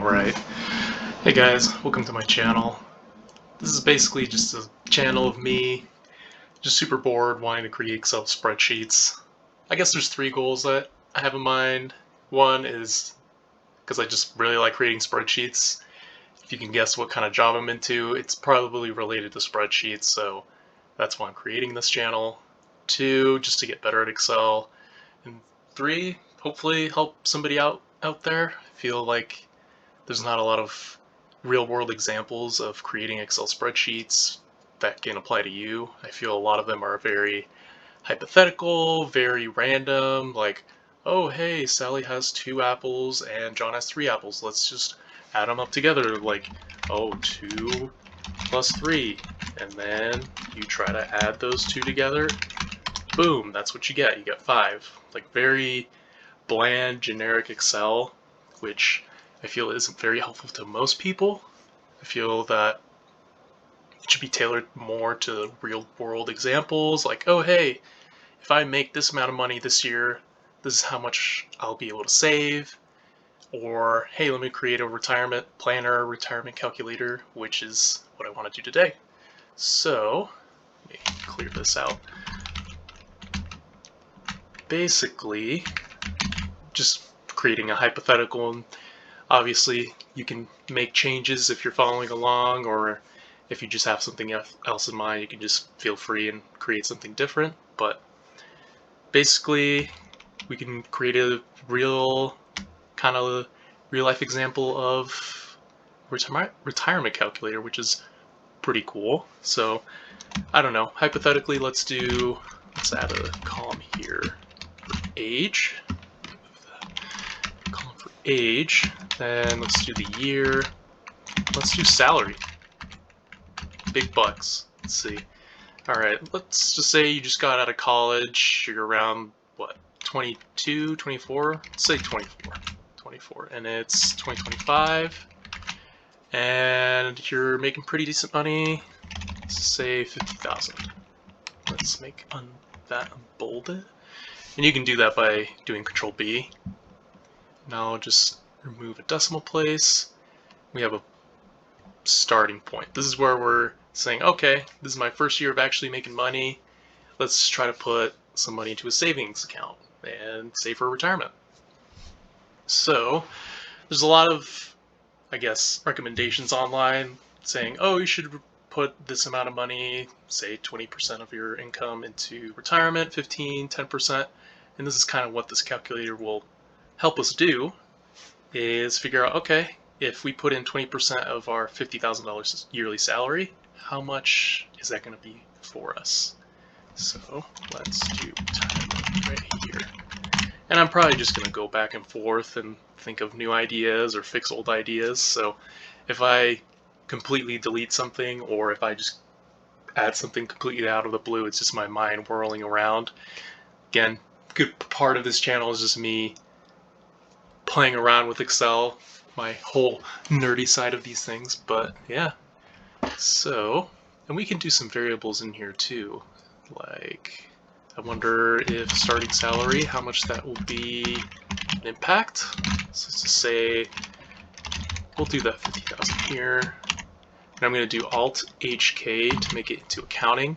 Alright. Hey guys, welcome to my channel. This is basically just a channel of me just super bored wanting to create Excel spreadsheets. I guess there's three goals that I have in mind. One is because I just really like creating spreadsheets. If you can guess what kind of job I'm into, it's probably related to spreadsheets, so that's why I'm creating this channel. Two, just to get better at Excel. And three, hopefully help somebody out there. I feel like there's not a lot of real-world examples of creating Excel spreadsheets that can apply to you. I feel a lot of them are very hypothetical, very random, like, oh hey, Sally has 2 apples and John has 3 apples. Let's just add them up together, like, oh, 2 plus 3. And then you try to add those two together. Boom, that's what you get. You get 5. Like, very bland, generic Excel, which I feel isn't very helpful to most people. I feel that it should be tailored more to real world examples, like, oh hey, if I make this amount of money this year, this is how much I'll be able to save. Or, hey, let me create a retirement planner, retirement calculator, which is what I want to do today. So, let me clear this out. Basically, just creating a hypothetical, and obviously you can make changes if you're following along, or if you just have something else in mind, you can just feel free and create something different. But basically, we can create a real kind of real life example of retirement calculator, which is pretty cool. So I don't know, hypothetically, let's add a column here for age. Column for age, then let's do the year. Let's do salary. Big bucks. Let's see. Alright, let's just say you just got out of college, you're around, what, 22, 24? Let's say 24. 24, and it's 2025, and you're making pretty decent money. Let's say 50,000. Let's make that unbolded. And you can do that by doing Control B. Now just remove a decimal place. We have a starting point. This is where we're saying, okay, this is my first year of actually making money. Let's try to put some money into a savings account and save for retirement. So there's a lot of, I guess, recommendations online saying, oh, you should put this amount of money, say 20% of your income, into retirement, 15, 10%. And this is kind of what this calculator will help us do, is figure out, okay, if we put in 20% of our $50,000 yearly salary, how much is that going to be for us? So let's do retirement right here. And I'm probably just going to go back and forth and think of new ideas or fix old ideas. So if I completely delete something, or if I just add something completely out of the blue, it's just my mind whirling around. Again, good part of this channel is just me playing around with Excel, my whole nerdy side of these things. But yeah, so, and we can do some variables in here too, like, I wonder if starting salary, how much that will be an impact. So let's just say, we'll do that 50,000 here. And I'm going to do Alt-HK to make it into accounting.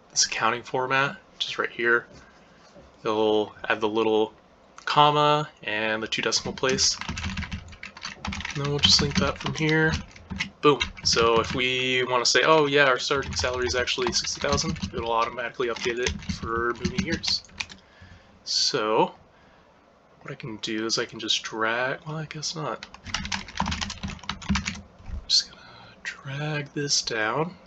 This accounting format, which is right here. It'll add the little comma and the 2 decimal place. And then we'll just link that from here. Boom. So if we want to say, oh yeah, our starting salary is actually 60,000, it'll automatically update it for moving years. So what I can do is I can just drag, well, I guess not. I'm just gonna drag this down.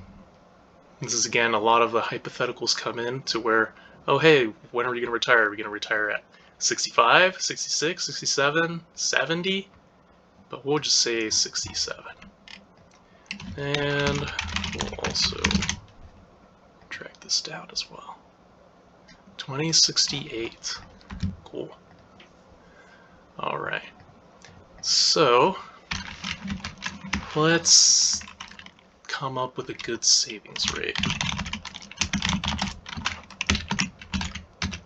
This is, again, a lot of the hypotheticals come in to where, oh hey, when are we going to retire? Are we going to retire at 65, 66, 67, 70? But we'll just say 67. And we'll also drag this down as well. 2068. Cool. Alright. So let's come up with a good savings rate.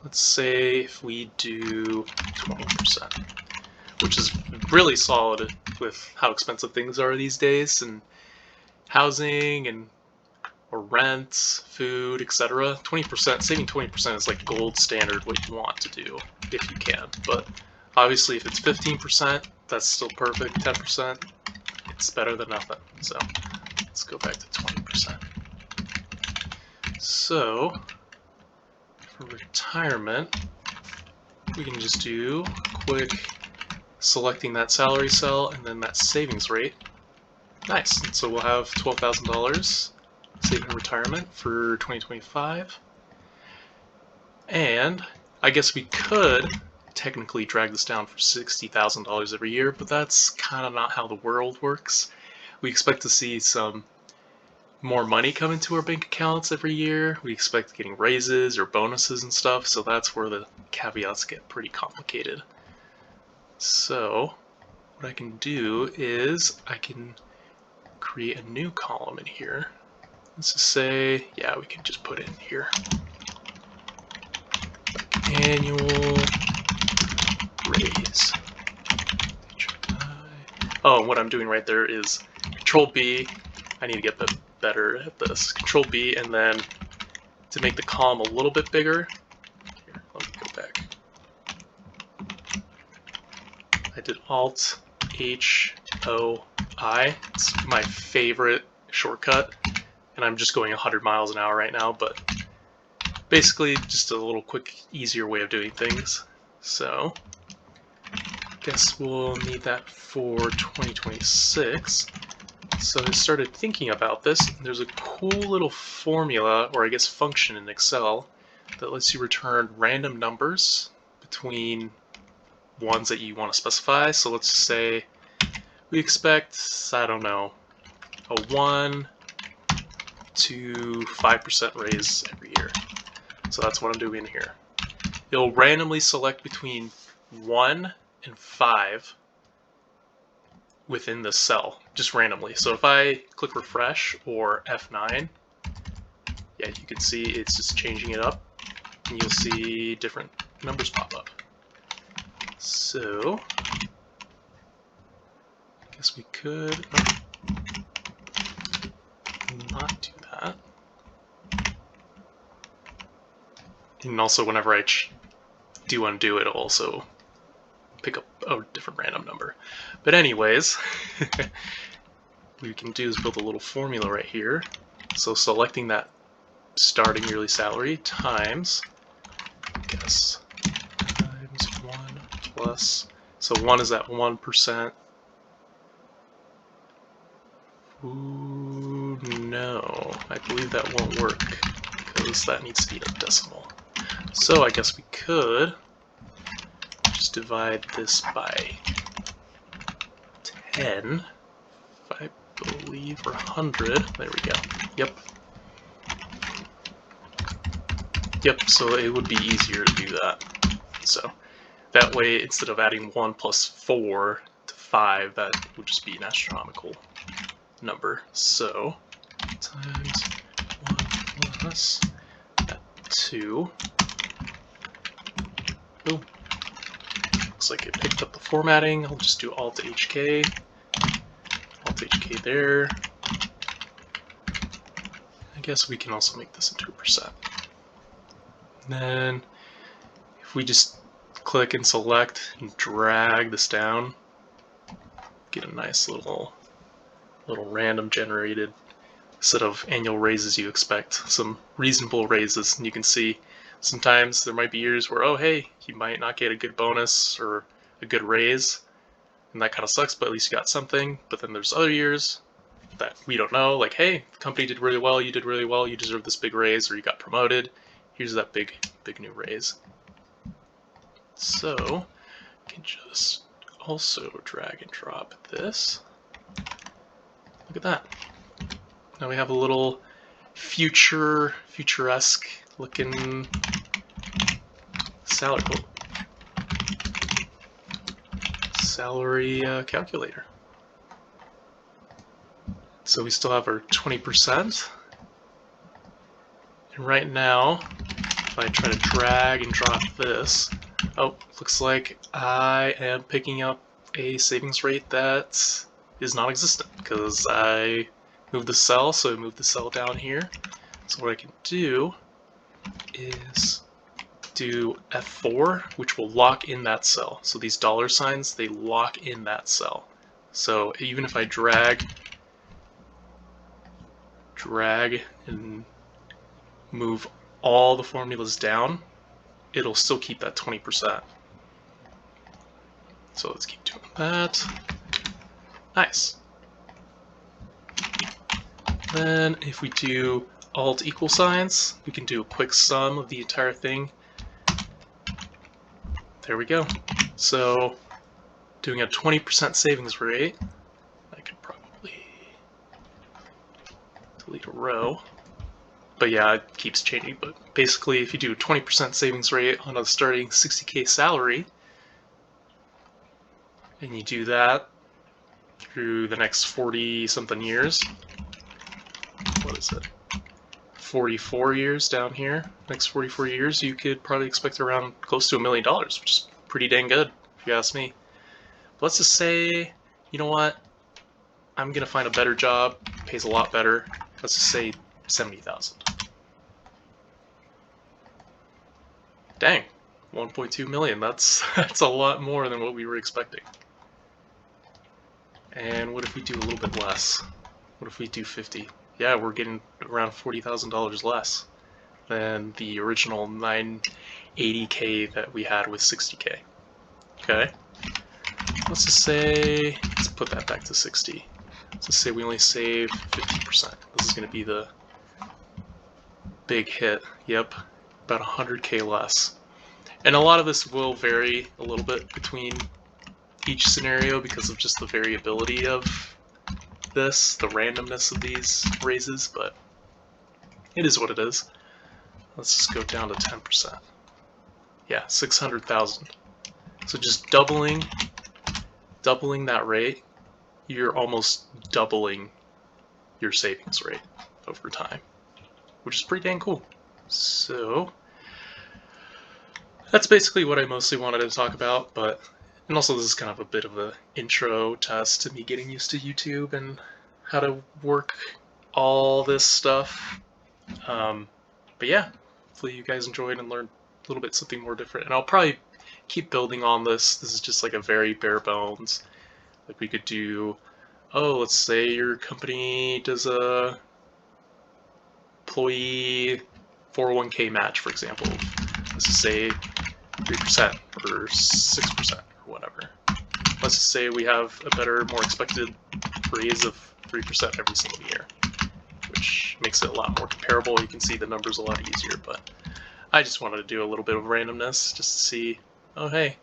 Let's say if we do 20%, which is really solid with how expensive things are these days, and housing and or rent, food, etc. 20%, saving 20% is like gold standard what you want to do if you can. But obviously if it's 15%, that's still perfect. 10%, it's better than nothing. So let's go back to 20%. So for retirement, we can just do quick selecting that salary cell and then that savings rate. Nice. And so we'll have $12,000 saved in retirement for 2025. And I guess we could technically drag this down for $60,000 every year, but that's kind of not how the world works. We expect to see some more money come into our bank accounts every year. We expect getting raises or bonuses and stuff, so that's where the caveats get pretty complicated. So what I can do is I can create a new column in here. Let's just say, yeah, we can just put it in here. Annual raise. Oh, and what I'm doing right there is Control B. I need to get better at this. Control B, and then to make the column a little bit bigger. Here, let me go back. I did Alt H O I. It's my favorite shortcut, and I'm just going 100 miles an hour right now, but basically just a little quick, easier way of doing things. So guess we'll need that for 2026. So I started thinking about this. There's a cool little formula, or I guess function in Excel, that lets you return random numbers between ones that you want to specify. So let's say we expect, I don't know, a 1 to 5% raise every year. So that's what I'm doing here. It'll randomly select between 1 and 5 within the cell, just randomly. So if I click refresh or F9, yeah, you can see it's just changing it up, and you'll see different numbers pop up. So I guess we could not do that. And also whenever I do undo it, it'll also pick up a different random number. But anyways, what we can do is build a little formula right here. So selecting that starting yearly salary times, I guess, times 1 plus, so 1 is at 1%. Ooh, no, I believe that won't work because that needs to be in a decimal. So I guess we could just divide this by 10, if I believe, or 100. There we go. Yep. Yep, so it would be easier to do that. So that way, instead of adding 1 plus 4 to 5, that would just be an astronomical number. So times 1 plus 2. Boom. Looks like it picked up the formatting. I'll just do Alt HK. Alt HK there. I guess we can also make this into a percent. And then if we just click and select and drag this down, get a nice little random generated set of annual raises you expect, some reasonable raises. And you can see sometimes there might be years where, oh hey, you might not get a good bonus or a good raise, and that kind of sucks, but at least you got something. But then there's other years that we don't know, like, hey, the company did really well, you deserve this big raise, or you got promoted, here's that big new raise. So I can just also drag and drop this. Look at that. Now we have a little futuresque looking salary calculator. So we still have our 20%. And right now, if I try to drag and drop this, oh, looks like I am picking up a savings rate that is non-existent because I moved the cell, so I moved the cell down here. So what I can do is do F4, which will lock in that cell. So these dollar signs, they lock in that cell. So even if I drag and move all the formulas down, it'll still keep that 20%. So let's keep doing that. Nice. Then if we do alt equal signs, we can do a quick sum of the entire thing. There we go. So doing a 20% savings rate, I could probably delete a row. But yeah, it keeps changing. But basically, if you do a 20% savings rate on a starting 60K salary, and you do that through the next 40-something years, what is it? 44 years down here. Next 44 years, you could probably expect around close to $1 million, which is pretty dang good, if you ask me. But let's just say, you know what? I'm gonna find a better job, pays a lot better. Let's just say 70,000. Dang, 1.2 million. That's a lot more than what we were expecting. And what if we do a little bit less? What if we do 50? Yeah, we're getting around $40,000 less than the original 980K that we had with 60K. Okay. Let's just say, let's put that back to 60. Let's just say we only saved 50%. This is going to be the big hit. Yep, about 100K less. And a lot of this will vary a little bit between each scenario because of just the variability of this, the randomness of these raises, but it is what it is. Let's just go down to 10%. Yeah, 600,000. So just doubling that rate, you're almost doubling your savings rate over time, which is pretty dang cool. So that's basically what I mostly wanted to talk about, and also this is kind of a bit of an intro test to me getting used to YouTube and how to work all this stuff. But yeah, hopefully you guys enjoyed and learned a little bit something more different. And I'll probably keep building on this. This is just like a very bare bones. Like we could do, let's say your company does a employee 401k match, for example. Let's just say 3% or 6% or whatever. Let's just say we have a better, more expected raise of 3% every single year, which makes it a lot more comparable. You can see the numbers a lot easier, but I just wanted to do a little bit of randomness just to see, oh hey,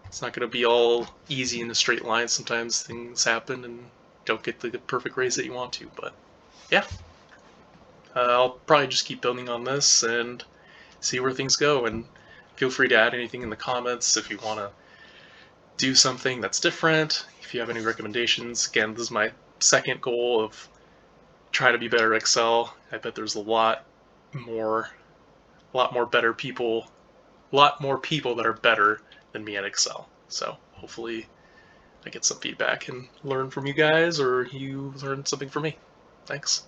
it's not going to be all easy in a straight line. Sometimes things happen and don't get the perfect raise that you want to, but yeah. I'll probably just keep building on this and see where things go, and feel free to add anything in the comments if you want to do something that's different. If you have any recommendations, again, this is my second goal of trying to be better at Excel. I bet there's a lot more better people, a lot more people that are better than me at Excel. So hopefully I get some feedback and learn from you guys, or you learn something from me. Thanks.